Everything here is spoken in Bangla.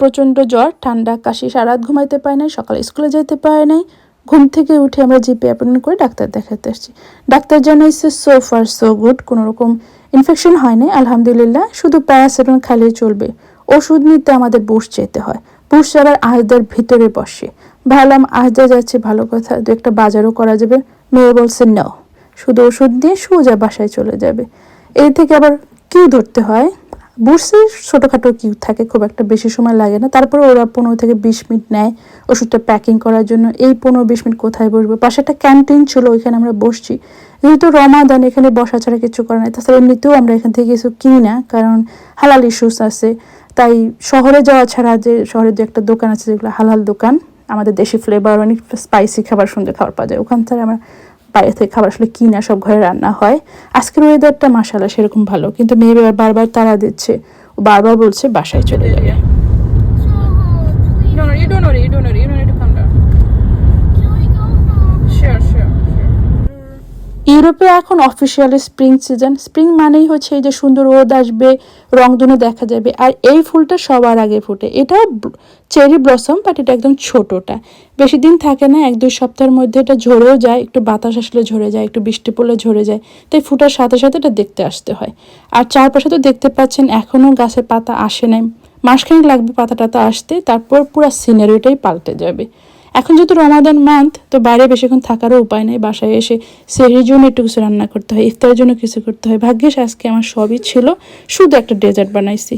প্রচণ্ড জ্বর, ঠান্ডা, কাশি, সারা রাত ঘুমাইতে পারি নাই, সকালে স্কুলে যেতে পারি নাই। ঘুম থেকে উঠে আমরা জিপি অ্যাপয়েন্টমেন্ট করে ডাক্তার দেখাতে আসছি। ডাক্তার জানাইছে সো ফার সো গুড, কোনো রকম ইনফেকশন হয় নাই আলহামদুলিল্লাহ, শুধু প্যারাসিটামল খাইলেই চলবে। ওষুধ নিতে আমাদের বুশ যেতে হয়, বুশ আবার আহদার ভিতরে বসে। ভাবলাম আহদা যাচ্ছে ভালো কথা, দু একটা বাজারও করা যাবে। মেয়ে বলছে নাও, শুধু ওষুধ দিয়ে সোজা বাসায় চলে যাবে। এই থেকে আবার কিউ ধরতে হয়। বুঝছি ছোটোখাটো কিউ থাকে, খুব একটা বেশি সময় লাগে না, তারপরে ওরা 15 থেকে 20 মিনিট নেয় ওষুধটা প্যাকিং করার জন্য। এই 15-20 মিনিট কোথায় বসবো, পাশে একটা ক্যান্টিন ছিল, ওইখানে আমরা বসছি। যেহেতু রমাদান, এখানে বসা ছাড়া কিছু করা নাই। তাছাড়া এমনিতেও আমরা এখান থেকে কিছু কিনি না, কারণ হালাল ইস্যুস আছে। তাই শহরে যাওয়া ছাড়া, যে শহরে যে একটা দোকান আছে যেগুলো হালাল দোকান, আমাদের দেশি ফ্লেভার, অনেক স্পাইসি খাবার, সুন্দর খাবার পাওয়া যায়, ওখান থেকে আমরা বাইরে থেকে খাবার আসলে কিনা, সব ঘরে রান্না হয়। আজকের ওয়েদারটা মাশাআল্লাহ সেরকম ভালো, কিন্তু মেয়ে বারবার তাড়া দিচ্ছে, ও বারবার বলছে বাসায় চলে যাবে। No, you don't worry. You don't worry. You don't need to calm down. Can we go home? Sure. ইউরোপে এখন অফিসিয়ালি স্প্রিং সিজন। স্প্রিং মানেই হচ্ছে এই যে সুন্দর রোদ আসবে, রংধনু দেখা যাবে, আর এই ফুলটা সবার আগে ফুটে। এটা চেরি ব্লসম, বাট এটা একদম ছোটটা, বেশি দিন থাকে না, 1-2 সপ্তাহের মধ্যে এটা ঝরেও যায়, একটু বাতাস আসলে ঝরে যায়, একটু বৃষ্টি পড়লে ঝরে যায়। তাই ফুটার সাথে সাথে এটা দেখতে আসতে হয়। আর চারপাশে তো দেখতে পাচ্ছেন এখনও গাছের পাতা আসে নাই, মাসখানেক লাগবে পাতা টাতা আসতে, তারপর পুরো সিনারিটাই পাল্টে যাবে। এখন যেহেতু রমাদান মান্থ, তো বাইরে বেশিক্ষণ থাকারও উপায় নেই, বাসায় এসে সেহরির জন্য একটু কিছু রান্না করতে হয়, ইফতারের জন্য কিছু করতে হয়। ভাগ্যিস আজকে আমার সবই ছিল, শুধু একটা ডেজার্ট বানাইছি।